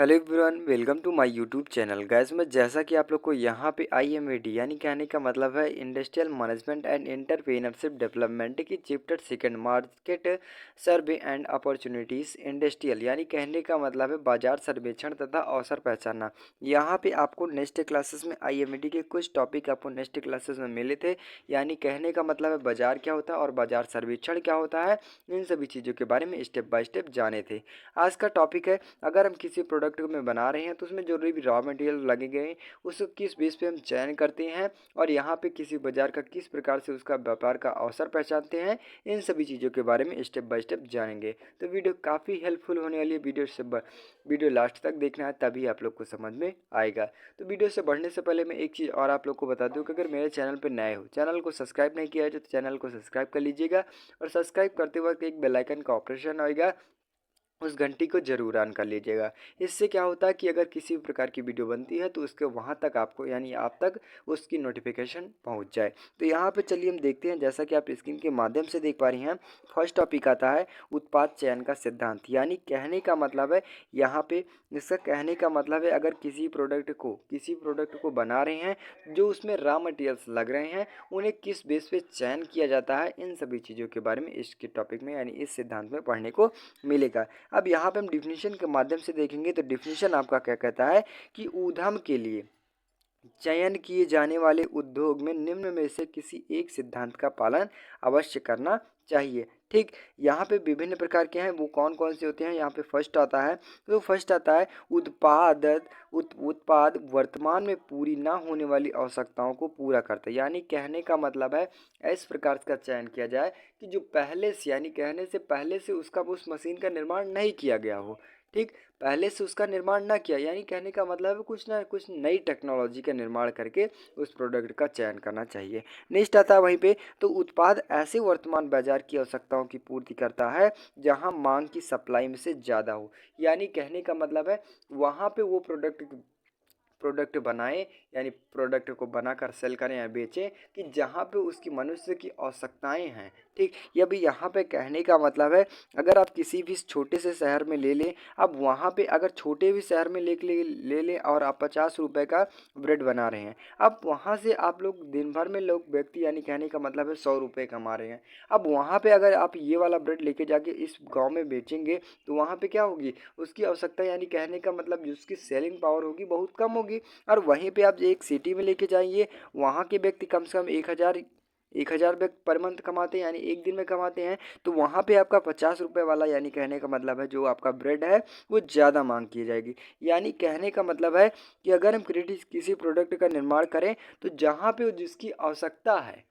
Hello everyone, welcome to my YouTube channel. Gas में जैसा कि आप लोग को यहाँ पे IMAD यानी कहने का मतलब है industrial management and entrepreneurship development की chapter second market survey and opportunities industrial यानी कहने का मतलब है बाजार सर्वेक्षण तथा अवसर पहचानना। यहाँ पे आपको नेक्स्ट क्लासेस में IMAD के कुछ टॉपिक आपको नेक्स्ट क्लासेस में मिले थे, यानी कहने का मतलब है बाजार क्या होता है और बाजार सर्वेक्षण क्या होता है, इन सभी चीज़ों के बारे में स्टेप बाय स्टेप जाने थे। आज का टॉपिक है, अगर हम किसी प्रोडक्ट में बना रहे हैं तो उसमें जो भी रॉ मटेरियल लगे गए हैं उस किस बेस पे हम चयन करते हैं और यहाँ पे किसी बाजार का किस प्रकार से उसका व्यापार का अवसर पहचानते हैं, इन सभी चीज़ों के बारे में स्टेप बाय स्टेप जानेंगे। तो वीडियो काफ़ी हेल्पफुल होने वाली है, वीडियो लास्ट तक देखना है तभी आप लोग को समझ में आएगा। तो वीडियो से बढ़ने से पहले मैं एक चीज़ और आप लोग को बता दूं कि अगर मेरे चैनल पर नए हो, चैनल को सब्सक्राइब नहीं किया है तो चैनल को सब्सक्राइब कर लीजिएगा और सब्सक्राइब करते वक्त एक बेल आइकन का ऑपरेशन आएगा, उस घंटी को जरूर ऑन कर लीजिएगा। इससे क्या होता है कि अगर किसी भी प्रकार की वीडियो बनती है तो उसके वहाँ तक आपको यानी आप तक उसकी नोटिफिकेशन पहुँच जाए। तो यहाँ पे चलिए हम देखते हैं, जैसा कि आप स्क्रीन के माध्यम से देख पा रही हैं, फर्स्ट टॉपिक आता है उत्पाद चयन का सिद्धांत। यानी कहने का मतलब है यहाँ पे इसका कहने का मतलब है अगर किसी प्रोडक्ट को बना रहे हैं, जो उसमें रॉ मटेरियल्स लग रहे हैं उन्हें किस बेस पे चयन किया जाता है, इन सभी चीज़ों के बारे में इसके टॉपिक में यानी इस सिद्धांत में पढ़ने को मिलेगा। अब यहाँ पे हम डिफिनीशन के माध्यम से देखेंगे तो डिफिनीशन आपका क्या कहता है कि उद्यम के लिए चयन किए जाने वाले उद्योग में निम्न में से किसी एक सिद्धांत का पालन अवश्य करना चाहिए। ठीक, यहाँ पे विभिन्न प्रकार के हैं, वो कौन कौन से होते हैं। यहाँ पे फर्स्ट आता है उत्पाद वर्तमान में पूरी ना होने वाली आवश्यकताओं को पूरा करता है। यानी कहने का मतलब है इस प्रकार का चयन किया जाए कि जो पहले से यानी कहने से पहले से उसका उस मशीन का निर्माण नहीं किया गया हो। ठीक, पहले से उसका निर्माण ना किया यानी कहने का मतलब है कुछ ना कुछ नई टेक्नोलॉजी का निर्माण करके उस प्रोडक्ट का चयन करना चाहिए। नेक्स्ट आता है वहीं पे, तो उत्पाद ऐसे वर्तमान बाजार की आवश्यकताओं की पूर्ति करता है जहां मांग की सप्लाई में से ज़्यादा हो। यानी कहने का मतलब है वहाँ पे वो प्रोडक्ट बनाएं यानी प्रोडक्ट को बनाकर सेल करें या बेचें कि जहाँ पे उसकी मनुष्य की आवश्यकताएं हैं। ठीक, ये भी यहाँ पे कहने का मतलब है अगर आप किसी भी छोटे से शहर में ले लें, अब वहाँ पे अगर छोटे भी शहर में ले लें और आप 50 रुपए का ब्रेड बना रहे हैं, अब वहाँ से आप लोग दिन भर में लोग व्यक्ति यानी कहने का मतलब है 100 रुपये कमा रहे हैं। अब वहाँ पे अगर आप ये वाला ब्रेड लेके जाके इस गाँव में बेचेंगे तो वहाँ पे क्या होगी, उसकी आवश्यकता यानी कहने का मतलब जिसकी सेलिंग पावर होगी बहुत कम होगी। और वहीं पे आप एक सिटी में लेके जाइए, वहाँ के व्यक्ति कम से कम 1,000 व्यक्ति पर मंथ कमाते हैं यानी एक दिन में कमाते हैं, तो वहाँ पे आपका 50 रुपये वाला यानी कहने का मतलब है जो आपका ब्रेड है वो ज़्यादा मांग की जाएगी। यानी कहने का मतलब है कि अगर हम किसी प्रोडक्ट का निर्माण करें तो जहाँ पे जिसकी आवश्यकता है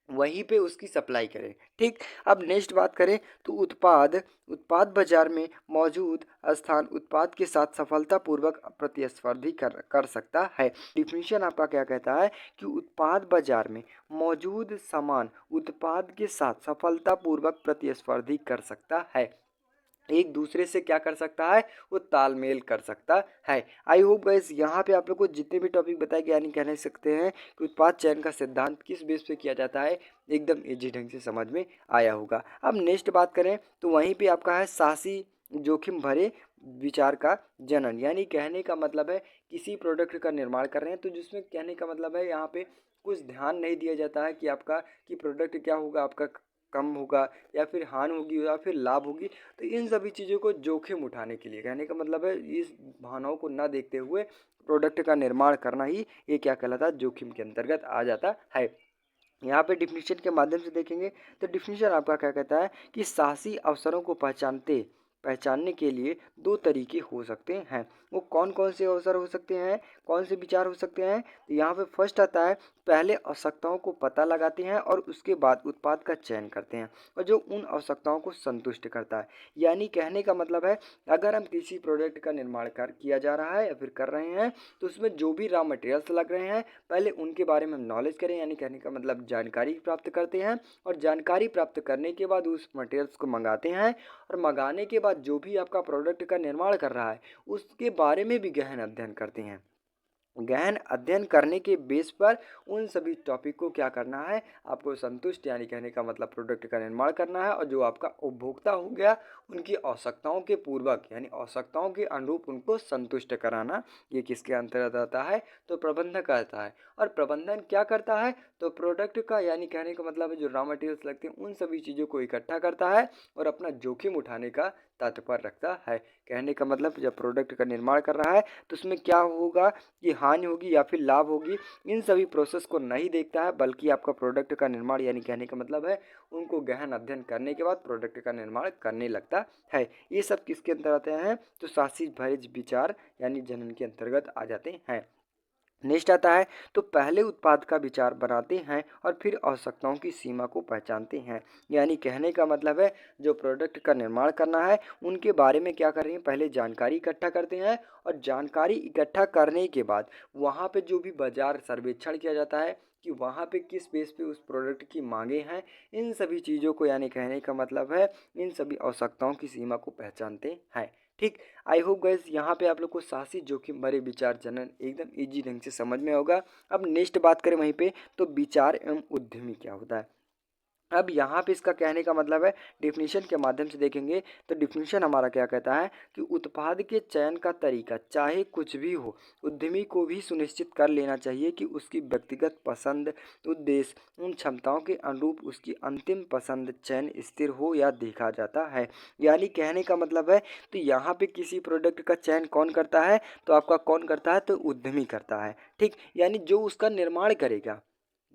वहीं पे उसकी सप्लाई करें। ठीक, अब नेक्स्ट बात करें तो उत्पाद बाजार में मौजूद स्थान उत्पाद के साथ सफलतापूर्वक प्रतिस्पर्धी कर सकता है। डिफिनीशन आपका क्या कहता है कि उत्पाद बाजार में मौजूद सामान उत्पाद के साथ सफलतापूर्वक प्रतिस्पर्धी कर सकता है, एक दूसरे से क्या कर सकता है, वो तालमेल कर सकता है। आई होप गाइस यहाँ पे आप लोग को जितने भी टॉपिक बताए गए यानी कहने सकते हैं कि उत्पाद चयन का सिद्धांत किस बेस पे किया जाता है, एकदम इजी ढंग से समझ में आया होगा। अब नेक्स्ट बात करें तो वहीं पे आपका है साहसी जोखिम भरे विचार का जनन। यानी कहने का मतलब है किसी प्रोडक्ट का निर्माण कर रहे हैं तो जिसमें कहने का मतलब है यहाँ पे कुछ ध्यान नहीं दिया जाता है कि आपका कि प्रोडक्ट क्या होगा, आपका कम होगा या फिर हानि होगी या फिर लाभ होगी। तो इन सभी चीज़ों को जोखिम उठाने के लिए कहने का मतलब है इस भावनाओं को ना देखते हुए प्रोडक्ट का निर्माण करना ही ये क्या कहलाता है, जोखिम के अंतर्गत आ जाता है। यहाँ पे डिफिनीशन के माध्यम से देखेंगे तो डिफिनीशन आपका क्या कहता है कि साहसी अवसरों को पहचानने के लिए दो तरीके हो सकते हैं। वो कौन कौन से अवसर हो सकते हैं, कौन से विचार हो सकते हैं, तो यहाँ पे फर्स्ट आता है पहले आवश्यकताओं को पता लगाते हैं और उसके बाद उत्पाद का चयन करते हैं और जो उन आवश्यकताओं को संतुष्ट करता है। यानी कहने का मतलब है अगर हम किसी प्रोडक्ट का निर्माण किया जा रहा है या फिर कर रहे हैं तो उसमें जो भी रॉ मटेरियल्स लग रहे हैं पहले उनके बारे में हम नॉलेज करें, यानी कहने का मतलब जानकारी प्राप्त करते हैं और जानकारी प्राप्त करने के बाद उस मटेरियल्स को मंगाते हैं और मंगाने के बाद जो भी आपका प्रोडक्ट का निर्माण कर रहा है उसके बारे में भी गहन अध्ययन करते हैं। गहन अध्ययन करने के बेस पर उन सभी टॉपिक को क्या करना है, आपको संतुष्ट यानी कहने का मतलब प्रोडक्ट का निर्माण करना है, और जो आपका उपभोक्ता हो गया उनकी आवश्यकताओं के पूर्वक यानी आवश्यकताओं के अनुरूप उनको संतुष्ट कराना, ये किसके अंतर्गत आता है, तो प्रबंधन का आता है। और प्रबंधन क्या करता है, तो प्रोडक्ट का यानी कहने का मतलब है जो रॉ मटेरियल्स लगते हैं उन सभी चीज़ों को इकट्ठा करता है और अपना जोखिम उठाने का तात्पर्य रखता है। कहने का मतलब जब प्रोडक्ट का निर्माण कर रहा है तो उसमें क्या होगा कि हानि होगी या फिर लाभ होगी, इन सभी प्रोसेस को नहीं देखता है, बल्कि आपका प्रोडक्ट का निर्माण यानी कहने का मतलब है उनको गहन अध्ययन करने के बाद प्रोडक्ट का निर्माण करने लगता है। ये सब किसके अंतर्गत आते हैं, तो साहसी भरित विचार यानी जनन के अंतर्गत आ जाते हैं। नेक्स्ट आता है, तो पहले उत्पाद का विचार बनाते हैं और फिर आवश्यकताओं की सीमा को पहचानते हैं। यानी कहने का मतलब है जो प्रोडक्ट का निर्माण करना है उनके बारे में क्या कर रहे हैं, पहले जानकारी इकट्ठा करते हैं, और जानकारी इकट्ठा करने के बाद वहाँ पे जो भी बाजार सर्वेक्षण किया जाता है कि वहाँ पे किस बेस पे उस प्रोडक्ट की मांगे हैं, इन सभी चीज़ों को यानी कहने का मतलब है इन सभी आवश्यकताओं की सीमा को पहचानते हैं। ठीक। आई होप गाइस यहाँ पे आप लोग को साहसी जोखिम भरे विचार जनन एकदम इजी ढंग से समझ में होगा। अब नेक्स्ट बात करें वहीं पे, तो विचार एवं उद्यमी क्या होता है। अब यहाँ पे इसका कहने का मतलब है डिफिनीशन के माध्यम से देखेंगे तो डिफिनीशन हमारा क्या कहता है कि उत्पाद के चयन का तरीका चाहे कुछ भी हो, उद्यमी को भी सुनिश्चित कर लेना चाहिए कि उसकी व्यक्तिगत पसंद, उद्देश्य, उन क्षमताओं के अनुरूप उसकी अंतिम पसंद चयन स्थिर हो या देखा जाता है। यानी कहने का मतलब है तो यहाँ पे किसी प्रोडक्ट का चयन कौन करता है, तो आपका कौन करता है, तो उद्यमी करता है। ठीक। यानी जो उसका निर्माण करेगा,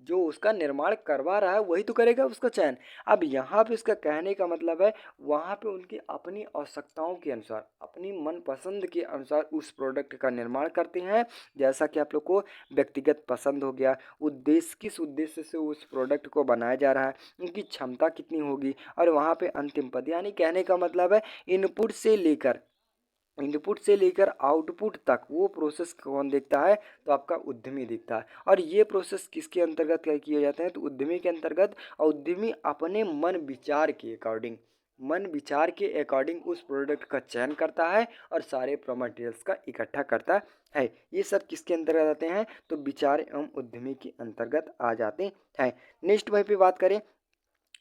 जो उसका निर्माण करवा रहा है वही तो करेगा उसका चयन। अब यहाँ पे इसका कहने का मतलब है वहाँ पे उनकी अपनी आवश्यकताओं के अनुसार, अपनी मनपसंद के अनुसार उस प्रोडक्ट का निर्माण करते हैं। जैसा कि आप लोग को व्यक्तिगत पसंद हो गया, उद्देश्य किस उद्देश्य से उस प्रोडक्ट को बनाया जा रहा है, उनकी क्षमता कितनी होगी, और वहाँ पे अंतिम पद यानी कहने का मतलब है इनपुट से लेकर आउटपुट तक वो प्रोसेस कौन देखता है, तो आपका उद्यमी देखता है। और ये प्रोसेस किसके अंतर्गत क्या किए जाते हैं, तो उद्यमी के अंतर्गत। और उद्यमी अपने मन विचार के अकॉर्डिंग उस प्रोडक्ट का चयन करता है और सारे रॉ मटेरियल्स का इकट्ठा करता है। ये सब किसके अंतर्गत आते हैं, तो विचार एवं उद्यमी के अंतर्गत आ जाते हैं। नेक्स्ट वहीं पे बात करें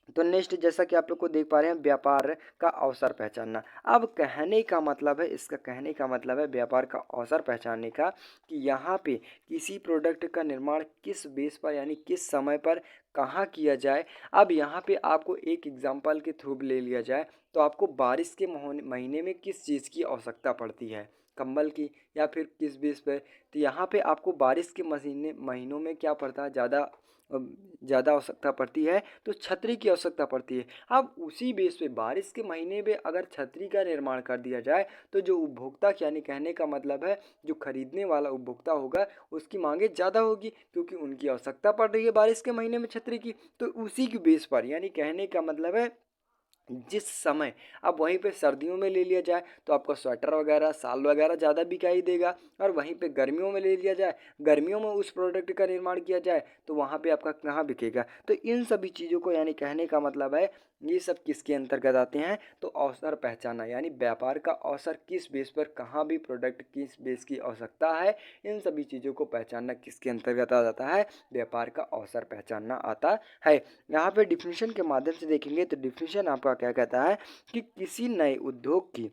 तो नेक्स्ट जैसा कि आप लोग को देख पा रहे हैं व्यापार का अवसर पहचानना। अब कहने का मतलब है, इसका कहने का मतलब है व्यापार का अवसर पहचानने का कि यहाँ पे किसी प्रोडक्ट का निर्माण किस बेस पर यानी किस समय पर कहाँ किया जाए। अब यहाँ पे आपको एक एग्जांपल के थ्रू ले लिया जाए तो आपको बारिश के महीने में किस चीज़ की आवश्यकता पड़ती है, कंबल की या फिर किस बेस पे, तो यहाँ पे आपको बारिश के महीनों में क्या पड़ता है, ज़्यादा आवश्यकता पड़ती है, तो छतरी की आवश्यकता पड़ती है। अब उसी बेस पे बारिश के महीने में अगर छतरी का निर्माण कर दिया जाए तो जो उपभोक्ता यानी कहने का मतलब है जो खरीदने वाला उपभोक्ता होगा उसकी मांगे ज़्यादा होगी, क्योंकि उनकी आवश्यकता पड़ रही है बारिश के महीने में छतरी की। तो उसी की बेस पर यानी कहने का मतलब है जिस समय, अब वहीं पे सर्दियों में ले लिया जाए तो आपका स्वेटर वगैरह शाल वगैरह ज़्यादा बिकाई देगा, और वहीं पे गर्मियों में ले लिया जाए, गर्मियों में उस प्रोडक्ट का निर्माण किया जाए तो वहाँ पे आपका कहाँ बिकेगा। तो इन सभी चीज़ों को यानी कहने का मतलब है ये सब किसके अंतर्गत आते हैं, तो अवसर पहचाना यानी व्यापार का अवसर किस बेस पर कहाँ भी प्रोडक्ट किस बेस की आवश्यकता है, इन सभी चीज़ों को पहचानना किसके अंतर्गत आ जाता है, व्यापार का अवसर पहचानना आता है। यहाँ पे डिफिनीशन के माध्यम से देखेंगे तो डिफिनीशन आपका क्या कहता है कि किसी नए उद्योग की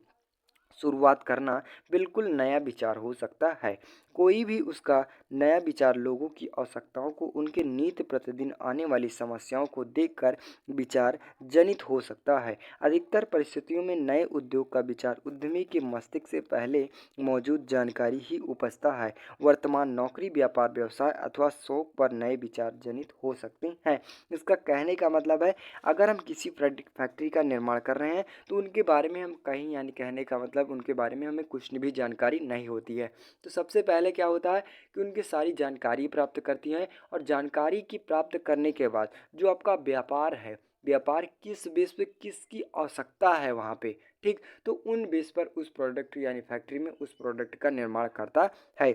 शुरुआत करना बिल्कुल नया विचार हो सकता है। कोई भी उसका नया विचार लोगों की आवश्यकताओं को, उनके नित्य प्रतिदिन आने वाली समस्याओं को देखकर विचार जनित हो सकता है। अधिकतर परिस्थितियों में नए उद्योग का विचार उद्यमी के मस्तिष्क से पहले मौजूद जानकारी ही उपजता है। वर्तमान नौकरी, व्यापार, व्यवसाय अथवा शौक पर नए विचार जनित हो सकते हैं। इसका कहने का मतलब है अगर हम किसी फैक्ट्री का निर्माण कर रहे हैं तो उनके बारे में हम कहीं यानी कहने का मतलब उनके बारे में हमें कुछ भी जानकारी नहीं होती है। तो सबसे पहले क्या होता है कि उनकी सारी जानकारी प्राप्त करती हैं, और जानकारी की प्राप्त करने के बाद जो आपका व्यापार है, व्यापार किस बेस पे किसकी आवश्यकता है वहाँ पे, ठीक, तो उन बेस पर उस प्रोडक्ट यानी फैक्ट्री में उस प्रोडक्ट का निर्माण करता है।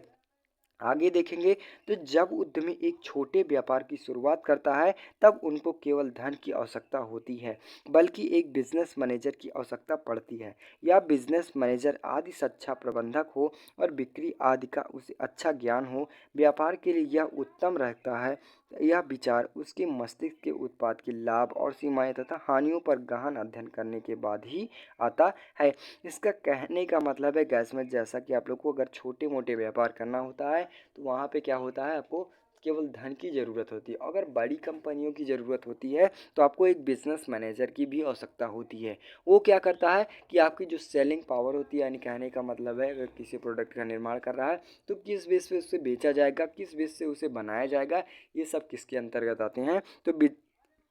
आगे देखेंगे तो जब उद्यमी एक छोटे व्यापार की शुरुआत करता है तब उनको केवल धन की आवश्यकता होती है, बल्कि एक बिजनेस मैनेजर की आवश्यकता पड़ती है। या बिजनेस मैनेजर आदि अच्छा प्रबंधक हो और बिक्री आदि का उसे अच्छा ज्ञान हो, व्यापार के लिए यह उत्तम रहता है। यह विचार उसके मस्तिष्क के उत्पाद के लाभ और सीमाएं तथा हानियों पर गहन अध्ययन करने के बाद ही आता है। इसका कहने का मतलब है गैस में, जैसा कि आप लोग को अगर छोटे मोटे व्यापार करना होता है तो वहाँ पे क्या होता है, आपको केवल धन की ज़रूरत होती है। अगर बड़ी कंपनियों की ज़रूरत होती है तो आपको एक बिजनेस मैनेजर की भी आवश्यकता होती है। वो क्या करता है कि आपकी जो सेलिंग पावर होती है, यानी कहने का मतलब है अगर किसी प्रोडक्ट का निर्माण कर रहा है तो किस बेस पे उसे बेचा जाएगा, किस बेस से उसे बनाया जाएगा, ये सब किसके अंतर्गत आते हैं, तो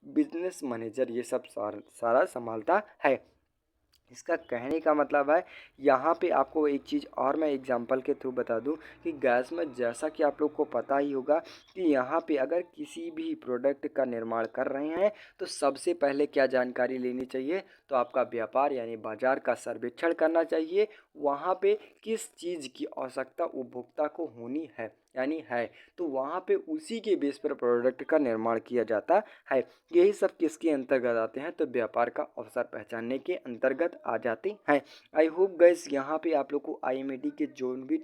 बिजनेस मैनेजर ये सब सारा संभालता है। इसका कहने का मतलब है, यहाँ पे आपको एक चीज़ और मैं एग्जांपल के थ्रू बता दूँ कि गैस में जैसा कि आप लोग को पता ही होगा कि यहाँ पे अगर किसी भी प्रोडक्ट का निर्माण कर रहे हैं तो सबसे पहले क्या जानकारी लेनी चाहिए, तो आपका व्यापार यानी बाजार का सर्वेक्षण करना चाहिए। वहाँ पे किस चीज़ की आवश्यकता उपभोक्ता को होनी है यानी है, तो वहाँ पे उसी के बेस पर प्रोडक्ट का निर्माण किया जाता है। यही सब किसके अंतर्गत आते हैं, तो व्यापार का अवसर पहचानने के अंतर्गत आ जाते हैं। आई होप गाइस यहाँ पे आप लोग को आईएमएटी के जो भी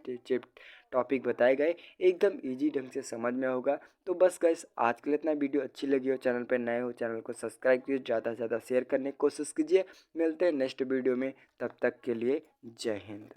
टॉपिक बताए गए एकदम इजी ढंग से समझ में होगा। तो बस गाइस आज के लिए इतना। वीडियो अच्छी लगी हो, चैनल पर नए हो, चैनल को सब्सक्राइब कीजिए, ज़्यादा से ज़्यादा शेयर करने की कोशिश कीजिए। मिलते हैं नेक्स्ट वीडियो में, तब तक के लिए जय हिंद।